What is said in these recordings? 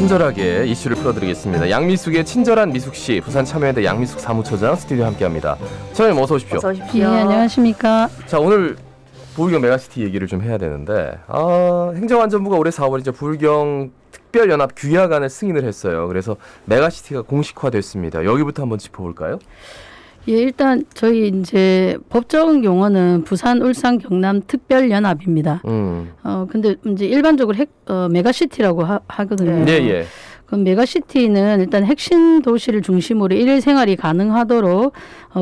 친절하게 이슈를 풀어드리겠습니다. 양미숙의 친절한 미숙씨, 부산 참여연대 양미숙 사무처장 스튜디오 함께합니다. 처장님 어서 오십시오. 어서 오십시오. 네, 안녕하십니까. 자, 오늘 부울경 메가시티 얘기를 좀 해야 되는데 행정안전부가 올해 4월 이제 부울경 특별연합 규약안을 승인을 했어요. 그래서 메가시티가 공식화됐습니다. 여기부터 한번 짚어볼까요? 예, 일단 저희 이제 법적인 용어는 부산, 울산, 경남 특별연합입니다. 근데 이제 일반적으로 메가시티라고 하거든요. 예, 예. 그럼 메가시티는 일단 핵심 도시를 중심으로 일일 생활이 가능하도록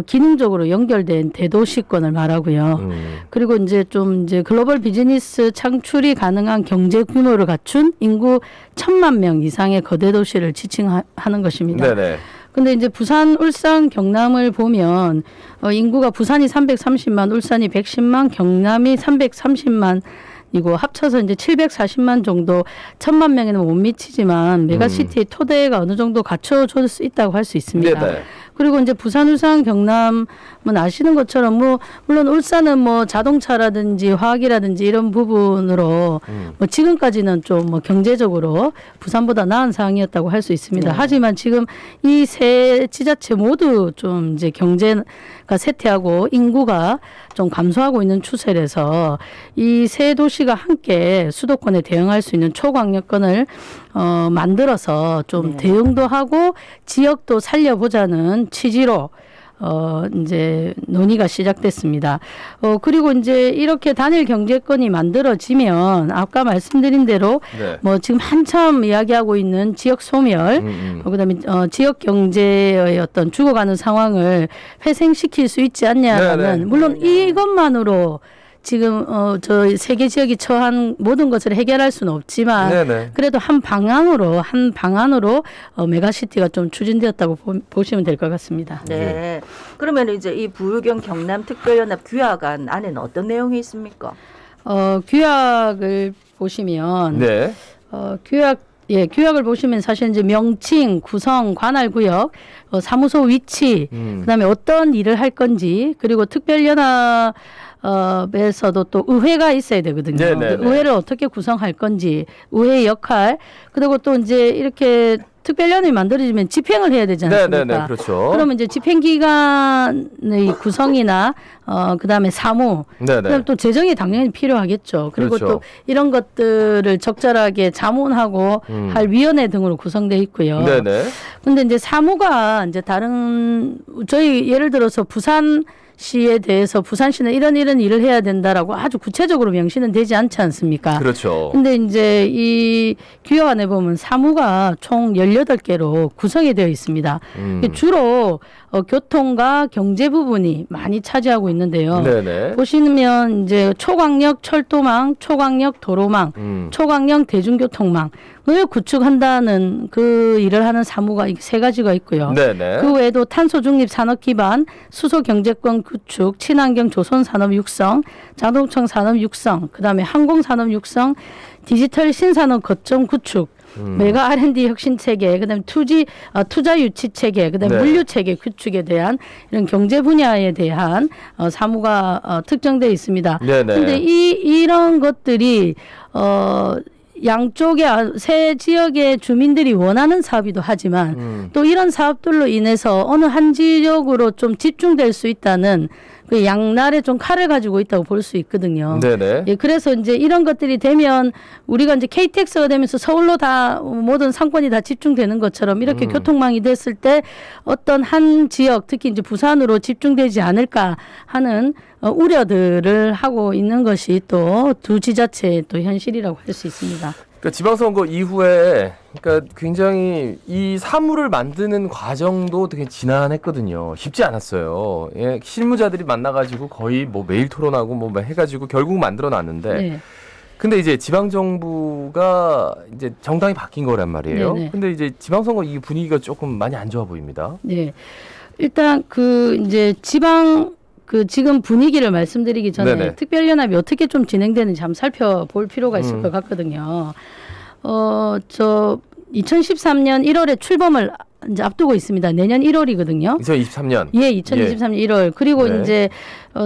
기능적으로 연결된 대도시권을 말하고요. 그리고 이제 좀 이제 글로벌 비즈니스 창출이 가능한 경제 규모를 갖춘 인구 1,000만 명 이상의 거대 도시를 지칭하는 것입니다. 네네. 근데 이제 부산, 울산, 경남을 보면 인구가 부산이 330만, 울산이 110만, 경남이 330만 이고 합쳐서 이제 740만 정도 1,000만 명에는 못 미치지만 메가시티의 토대가 어느 정도 갖춰줄 수 있다고 할 수 있습니다. 네네. 그리고 이제 부산, 울산, 경남은 아시는 것처럼 물론 울산은 뭐 자동차라든지 화학이라든지 이런 부분으로 뭐 지금까지는 좀 뭐 경제적으로 부산보다 나은 상황이었다고 할 수 있습니다. 하지만 지금 이 세 지자체 모두 좀 이제 경제가 쇠퇴하고 인구가 좀 감소하고 있는 추세라서 이 세 도시가 함께 수도권에 대응할 수 있는 초광역권을 만들어서 좀 대응도 하고 지역도 살려보자는 취지로 이제 논의가 시작됐습니다. 그리고 이제 이렇게 단일 경제권이 만들어지면 아까 말씀드린 대로 뭐 지금 한참 이야기하고 있는 지역 소멸, 그다음에 지역 경제의 어떤 죽어가는 상황을 회생시킬 수 있지 않냐라는 물론 이것만으로 지금 저 세계 지역이 처한 모든 것을 해결할 수는 없지만 그래도 한 방안으로 메가시티가 좀 추진되었다고 보시면 될 것 같습니다. 네. 그러면 이제 이 부울경 경남 특별연합 규약안 안에는 어떤 내용이 있습니까? 규약을 보시면 규약을 보시면 사실 이제 명칭, 구성, 관할구역, 사무소 위치, 그다음에 어떤 일을 할 건지, 그리고 특별연합 에서도 또 의회가 있어야 되거든요. 의회를 어떻게 구성할 건지, 의회의 역할, 그리고 또 이제 이렇게 특별연합이 만들어지면 집행을 해야 되지 않습니까? 네네, 그렇죠. 그러면 이제 집행기관의 구성이나 그다음에 사무, 그다음 또 재정이 당연히 필요하겠죠. 그리고 그렇죠. 또 이런 것들을 적절하게 자문하고 할 위원회 등으로 구성되어 있고요. 네네. 근데 이제 사무가 이제 다른 저희 예를 들어서 부산시에 대해서 부산시는 이런 일을 해야 된다라고 아주 구체적으로 명시는 되지 않지 않습니까? 그렇죠. 근데 이제 이 규약안에 보면 사무가 총 18개로 구성이 되어 있습니다. 주로 교통과 경제 부분이 많이 차지하고 있는데요. 보시면 이제 초광역 철도망, 초광역 도로망, 초광역 대중교통망을 구축한다는 그 일을 하는 사무가 세 가지가 있고요. 그 외에도 탄소 중립 산업 기반, 수소 경제권 구축, 친환경 조선 산업 육성, 자동차 산업 육성, 그다음에 항공 산업 육성, 디지털 신산업 거점 구축, 메가 R&D 혁신 체계, 그다음에 투자 유치 체계, 그다음에 물류 체계 구축에 대한 이런 경제 분야에 대한 사무가 특정되어 있습니다. 그런데 이런 것들이 양쪽의 세 지역의 주민들이 원하는 사업이기도 하지만 또 이런 사업들로 인해서 어느 한 지역으로 좀 집중될 수 있다는 그 양날에 좀 칼을 가지고 있다고 볼 수 있거든요. 예, 그래서 이제 이런 것들이 되면 우리가 이제 KTX가 되면서 서울로 다 모든 상권이 다 집중되는 것처럼 이렇게 교통망이 됐을 때 어떤 한 지역, 특히 이제 부산으로 집중되지 않을까 하는 우려들을 하고 있는 것이 또 두 지자체의 또 현실이라고 할 수 있습니다. 그러니까 지방선거 이후에 그러니까 굉장히 이 사무를 만드는 과정도 되게 지난했거든요. 쉽지 않았어요. 예, 실무자들이 만나가지고 거의 뭐 매일 토론하고 뭐 해가지고 결국 만들어놨는데. 근데 이제 지방정부가 이제 정당이 바뀐 거란 말이에요. 근데 이제 지방선거 이 분위기가 조금 많이 안 좋아 보입니다. 네. 일단 이제 지금 분위기를 말씀드리기 전에 특별연합이 어떻게 좀 진행되는지 한번 살펴볼 필요가 있을 것 같거든요. 2013년 1월에 출범을 이제 앞두고 있습니다. 내년 1월이거든요. 2023년. 예, 2023년 1월. 그리고 네. 이제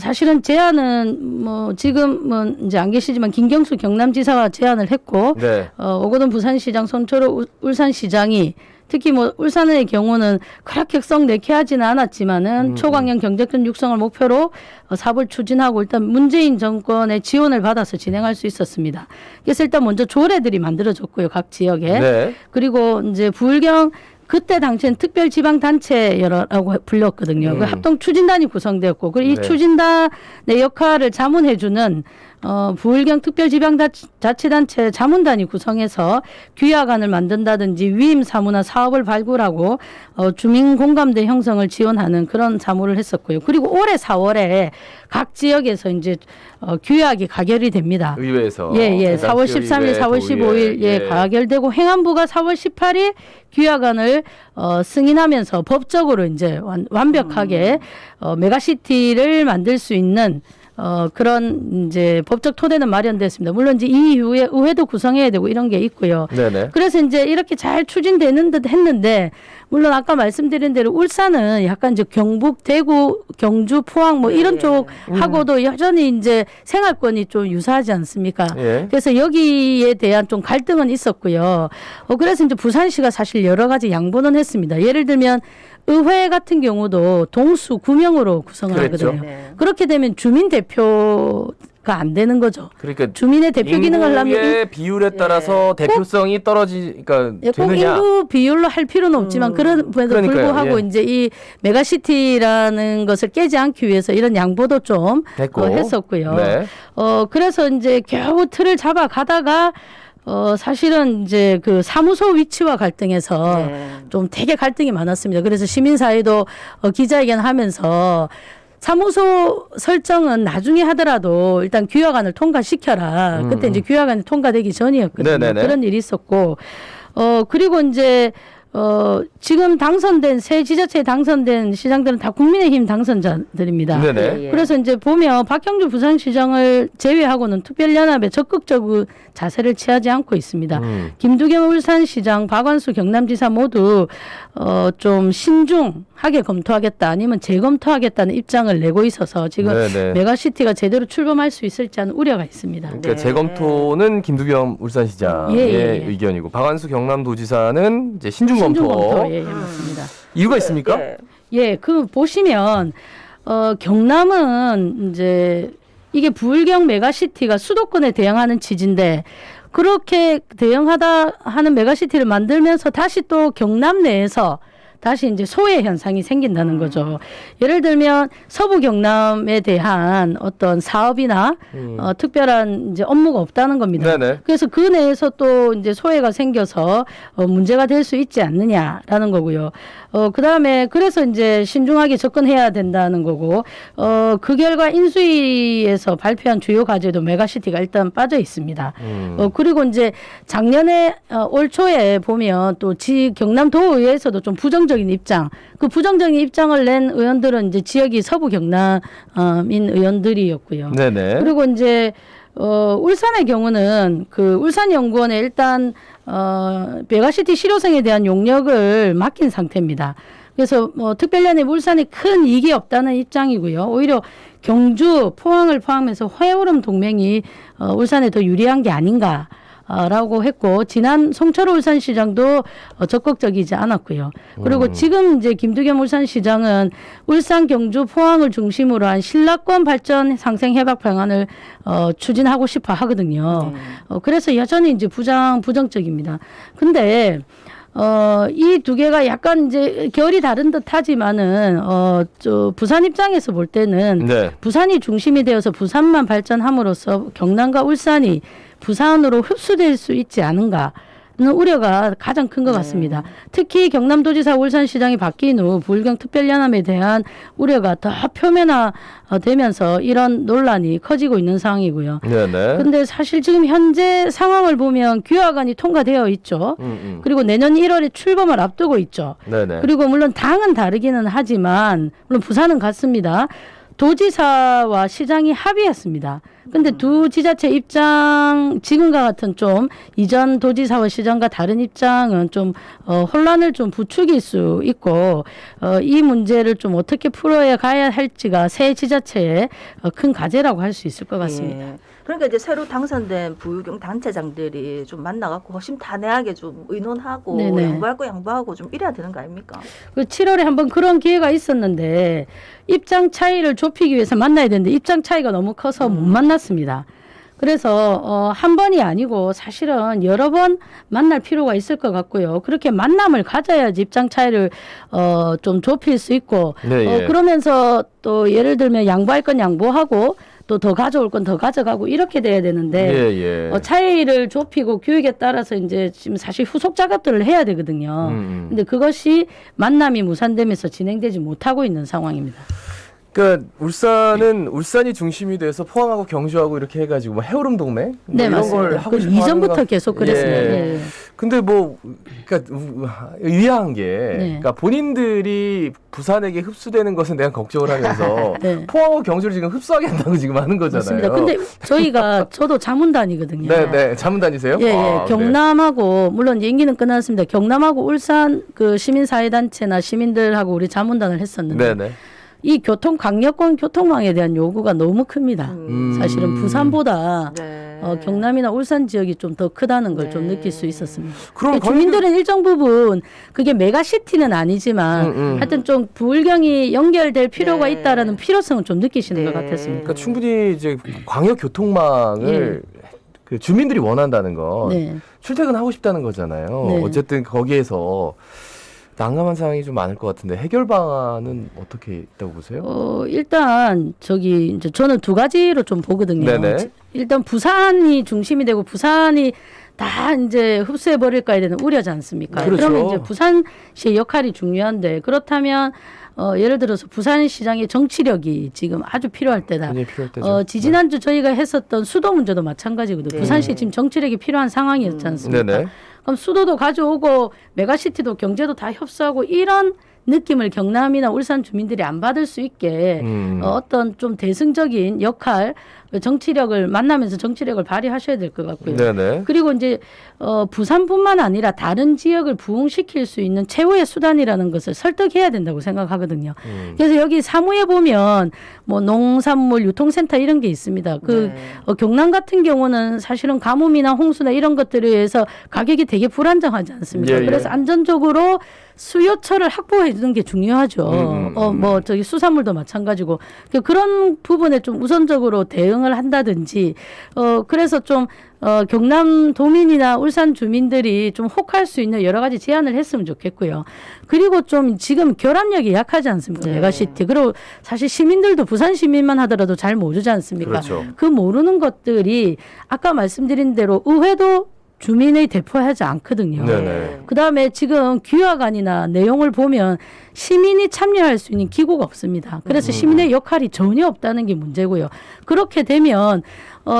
사실은 제안은 뭐 지금은 이제 안 계시지만 김경수 경남지사가 제안을 했고 네. 오거돈 부산시장, 손철호 울산시장이 특히 뭐 울산의 경우는 그렇게 썩 내키하지는 않았지만은 초강형 경제권 육성을 목표로 사업을 추진하고 일단 문재인 정권의 지원을 받아서 진행할 수 있었습니다. 그래서 일단 먼저 조례들이 만들어졌고요, 각 지역에. 네. 그리고 이제 부울경 그때 당시엔 특별지방단체라고 불렸거든요. 그 합동 추진단이 구성되었고, 그리고 이 네. 추진단의 역할을 자문해주는 부울경 특별지방자치단체 자문단이 구성해서 규약안을 만든다든지 위임 사무나 사업을 발굴하고 주민 공감대 형성을 지원하는 그런 사무를 했었고요. 그리고 올해 4월에 각 지역에서 이제 규약이 가결이 됩니다. 의회에서. 예. 4월 13일, 4월 15일 예, 가결되고 행안부가 4월 18일 규약안을 승인하면서 법적으로 이제 완벽하게 메가시티를 만들 수 있는 그런 이제 법적 토대는 마련됐습니다. 물론 이제 이후에 의회도 구성해야 되고 이런 게 있고요. 네네. 그래서 이제 이렇게 잘 추진되는 듯 했는데, 물론 아까 말씀드린 대로 울산은 약간 이제 경북, 대구, 경주, 포항 뭐 이런 쪽하고도 여전히 이제 생활권이 좀 유사하지 않습니까? 예. 그래서 여기에 대한 좀 갈등은 있었고요. 그래서 이제 부산시가 사실 여러 가지 양보는 했습니다. 예를 들면 의회 같은 경우도 동수 9명으로 구성을 그랬죠. 하거든요. 네. 그렇게 되면 주민 대표가 안 되는 거죠. 그러니까 주민의 대표 기능을 하려면 인구의 비율에 따라서 대표성이 떨어지니까 꼭 되느냐? 인구 비율로 할 필요는 없지만 그럼에도 그러니까요. 불구하고 예. 이제 이 메가시티라는 것을 깨지 않기 위해서 이런 양보도 좀 됐고. 했었고요. 네. 그래서 이제 겨우 틀을 잡아가다가 사실은 이제 그 사무소 위치와 갈등해서 네. 좀 되게 갈등이 많았습니다. 그래서 시민사회도 기자회견 하면서 사무소 설정은 나중에 하더라도 일단 규약안을 통과시켜라. 그때 이제 규약안이 통과되기 전이었거든요. 네네네. 그런 일이 있었고, 그리고 이제 지금 당선된 새 지자체에 당선된 시장들은 다 국민의힘 당선자들입니다. 네네. 예. 그래서 이제 보면 박형주 부산시장을 제외하고는 특별연합에 적극적인 자세를 취하지 않고 있습니다. 김두겸 울산시장, 박완수 경남지사 모두 좀 신중하게 검토하겠다 아니면 재검토하겠다는 입장을 내고 있어서 지금 네네. 메가시티가 제대로 출범할 수 있을지 하는 우려가 있습니다. 그러니까 네. 재검토는 김두겸 울산시장의 예. 의견이고 박완수 경남도지사는 이제 신중검토. 신중검토 예, 맞습니다. 이유가 있습니까? 예. 예, 그 보시면 경남은 이제 이게 부울경 메가시티가 수도권에 대응하는 취지인데 그렇게 대응하다 하는 메가시티를 만들면서 다시 또 경남 내에서 다시 이제 소외 현상이 생긴다는 거죠. 예를 들면 서부 경남에 대한 어떤 사업이나 특별한 이제 업무가 없다는 겁니다. 네네. 그래서 그 내에서 또 이제 소외가 생겨서 문제가 될 수 있지 않느냐라는 거고요. 그다음에 그래서 이제 신중하게 접근해야 된다는 거고, 그 결과 인수위에서 발표한 주요 과제도 메가시티가 일단 빠져 있습니다. 그리고 이제 작년에 올 초에 보면 또 경남도의회에서도 좀 부정적인 입장, 그 부정적인 입장을 낸 의원들은 이제 지역이 서부 경남인 의원들이었고요. 네네. 그리고 이제 울산의 경우는 그 울산연구원에 일단 메가시티 실효성에 대한 용역을 맡긴 상태입니다. 그래서 특별연합 울산에 큰 이익이 없다는 입장이고요. 오히려 경주, 포항을 포함해서 회오름 동맹이 울산에 더 유리한 게 아닌가. 라고 했고, 지난 송철호 울산시장도 적극적이지 않았고요. 그리고 지금 이제 김두겸 울산시장은 울산, 경주, 포항을 중심으로 한 신라권 발전 상생 해박 방안을 추진하고 싶어 하거든요. 그래서 여전히 이제 부정적입니다. 근데 이 두 개가 약간 이제 결이 다른 듯 하지만은, 부산 입장에서 볼 때는 네. 부산이 중심이 되어서 부산만 발전함으로써 경남과 울산이 부산으로 흡수될 수 있지 않은가. 는 우려가 가장 큰 것 같습니다. 특히 경남도지사 울산시장이 바뀐 후 부울경 특별연합에 대한 우려가 더 표면화되면서 이런 논란이 커지고 있는 상황이고요. 네네. 근데 사실 지금 현재 상황을 보면 규약안이 통과되어 있죠. 그리고 내년 1월에 출범을 앞두고 있죠. 네네. 그리고 물론 당은 다르기는 하지만 물론 부산은 같습니다. 도지사와 시장이 합의했습니다. 근데 두 지자체 입장 지금과 같은 좀 이전 도지사와 시장과 다른 입장은 좀 혼란을 좀 부추길 수 있고 이 문제를 좀 어떻게 풀어야 가야 할지가 새 지자체의 큰 과제라고 할 수 있을 것 같습니다. 예. 그러니까 이제 새로 당선된 부유경 단체장들이 좀 만나갖고 허심탄회하게 좀 의논하고 네네. 양보할 거 양보하고 좀 이래야 되는 거 아닙니까? 그 7월에 한번 그런 기회가 있었는데 입장 차이를 좁히기 위해서 만나야 되는데 입장 차이가 너무 커서 못 만났습니다. 그래서 한 번이 아니고 사실은 여러 번 만날 필요가 있을 것 같고요. 그렇게 만남을 가져야지 입장 차이를 좀 좁힐 수 있고 네, 예. 그러면서 또 예를 들면 양보할 건 양보하고 또 더 가져올 건 더 가져가고 이렇게 돼야 되는데 예, 예. 차이를 좁히고 교육에 따라서 이제 지금 사실 후속 작업들을 해야 되거든요. 근데 그것이 만남이 무산되면서 진행되지 못하고 있는 상황입니다. 그러니까 울산이 중심이 돼서 포항하고 경주하고 이렇게 해가지고 뭐 해오름 동맹 뭐 네, 이런 맞습니다. 걸 하고 그 싶어 하는 이전부터 것 계속 그랬습니다. 예. 근데 뭐 그러니까 의아한 게 그러니까 본인들이 부산에게 흡수되는 것은 내가 걱정을 하면서 네. 포항하고 경주를 지금 흡수하게 한다고 지금 하는 거잖아요. 맞습니다. 근데 저도 자문단이거든요. 네, 자문 다니세요? 예, 예. 아, 경남하고 물론 이제 임기는 끝났습니다. 경남하고 울산 그 시민사회단체나 시민들하고 우리 자문단을 했었는데 네. 이 강력권 교통망에 대한 요구가 너무 큽니다. 사실은 부산보다 네. 경남이나 울산 지역이 좀 더 크다는 걸 좀 네. 느낄 수 있었습니다. 그럼 주민들은 일정 부분 그게 메가시티는 아니지만 하여튼 좀 부울경이 연결될 필요가 네. 있다라는 필요성은 좀 느끼시는 네. 것 같았습니다. 그러니까 충분히 이제 광역 교통망을 그 주민들이 원한다는 건 네. 출퇴근하고 싶다는 거잖아요. 네. 어쨌든 거기에서 난감한 상황이 좀 많을 것 같은데 해결 방안은 어떻게 있다고 보세요? 일단 이제 저는 두 가지로 좀 보거든요. 네네. 일단 부산이 중심이 되고 부산이 다 이제 흡수해 버릴까에 대한 우려지 않습니까? 그렇죠. 그러면 이제 부산시의 역할이 중요한데 그렇다면 예를 들어서 부산시장의 정치력이 지금 아주 필요할 때다. 굉장히 필요할 때죠. 지지난주 저희가 했었던 수도 문제도 마찬가지거든요. 네. 부산시 지금 정치력이 필요한 상황이었지 않습니까? 네네. 그럼 수도도 가져오고 메가시티도 경제도 다 협소하고 이런 느낌을 경남이나 울산 주민들이 안 받을 수 있게 어떤 좀 대승적인 역할, 정치력을 만나면서 정치력을 발휘하셔야 될 것 같고요. 네네. 그리고 이제 부산뿐만 아니라 다른 지역을 부흥시킬 수 있는 최후의 수단이라는 것을 설득해야 된다고 생각하거든요. 그래서 여기 사무에 보면 뭐 농산물 유통센터 이런 게 있습니다. 네. 경남 같은 경우는 사실은 가뭄이나 홍수나 이런 것들에 의해서 가격이 되게 불안정하지 않습니까? 예, 예. 그래서 안전적으로 수요처를 확보해 주는 게 중요하죠. 뭐 저기 수산물도 마찬가지고 그런 부분에 좀 우선적으로 대응을 한다든지 그래서 좀 경남 도민이나 울산 주민들이 좀 혹할 수 있는 여러 가지 제안을 했으면 좋겠고요. 그리고 좀 지금 결합력이 약하지 않습니까? 네. 메가시티. 그리고 사실 시민들도 부산 시민만 하더라도 잘 모르지 않습니까? 그렇죠. 그 모르는 것들이 아까 말씀드린 대로 의회도 주민의 대표하지 않거든요. 네네. 그다음에 지금 규약안이나 내용을 보면 시민이 참여할 수 있는 기구가 없습니다. 그래서 시민의 역할이 전혀 없다는 게 문제고요. 그렇게 되면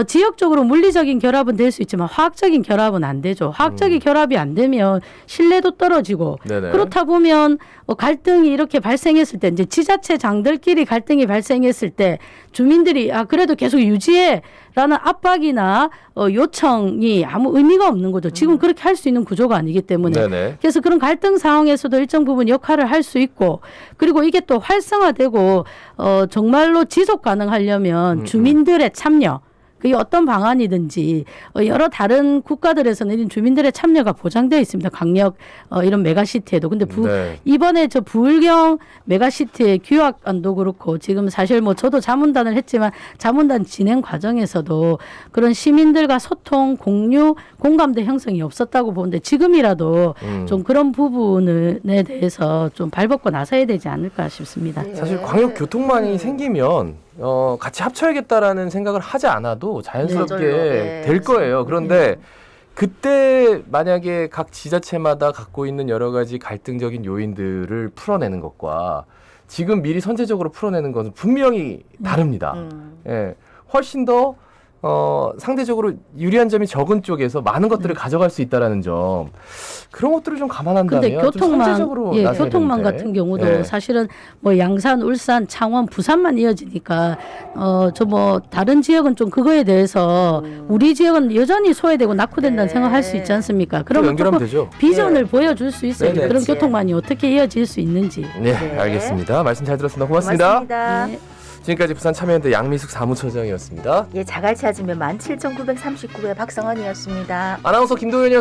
지역적으로 물리적인 결합은 될 수 있지만 화학적인 결합은 안 되죠. 화학적인 결합이 안 되면 신뢰도 떨어지고 네네. 그렇다 보면 갈등이 이렇게 발생했을 때 이제 지자체장들끼리 갈등이 발생했을 때 주민들이 그래도 계속 유지해라는 압박이나 요청이 아무 의미가 없는 거죠. 지금 그렇게 할 수 있는 구조가 아니기 때문에 네네. 그래서 그런 갈등 상황에서도 일정 부분 역할을 할 수 있고 그리고 이게 또 활성화되고 정말로 지속 가능하려면 주민들의 참여 그게 어떤 방안이든지 여러 다른 국가들에서는 이런 주민들의 참여가 보장되어 있습니다. 강력 이런 메가시티에도. 근데 네. 이번에 저 부울경 메가시티의 규약안도 그렇고 지금 사실 뭐 저도 자문단을 했지만 자문단 진행 과정에서도 그런 시민들과 소통, 공유, 공감대 형성이 없었다고 보는데 지금이라도 좀 그런 부분에 대해서 좀 발벗고 나서야 되지 않을까 싶습니다. 사실 광역 교통망이 생기면 같이 합쳐야겠다라는 생각을 하지 않아도 자연스럽게 네. 될 거예요. 그런데 그때 만약에 각 지자체마다 갖고 있는 여러 가지 갈등적인 요인들을 풀어내는 것과 지금 미리 선제적으로 풀어내는 것은 분명히 다릅니다. 예, 훨씬 더 상대적으로 유리한 점이 적은 쪽에서 많은 것들을 가져갈 수 있다라는 점 그런 것들을 좀 감안한다면 근데 교통망, 선제적으로 예, 나서야 교통망 되는데. 같은 경우도 예. 사실은 뭐 양산, 울산, 창원, 부산만 이어지니까 저 뭐 다른 지역은 좀 그거에 대해서 우리 지역은 여전히 소외되고 낙후된다는 네. 생각할 수 있지 않습니까? 그럼 그러면 연결하면 조금 되죠. 비전을 보여줄 수 있어요. 네네. 그런 교통망이 어떻게 이어질 수 있는지. 네, 네. 알겠습니다. 말씀 잘 들었습니다. 고맙습니다. 고맙습니다. 네. 지금까지 부산 참여연대 양미숙 사무처장이었습니다. 예, 자갈 찾으면 17,939회 박성원이었습니다. 아나운서 김도현이었습니다.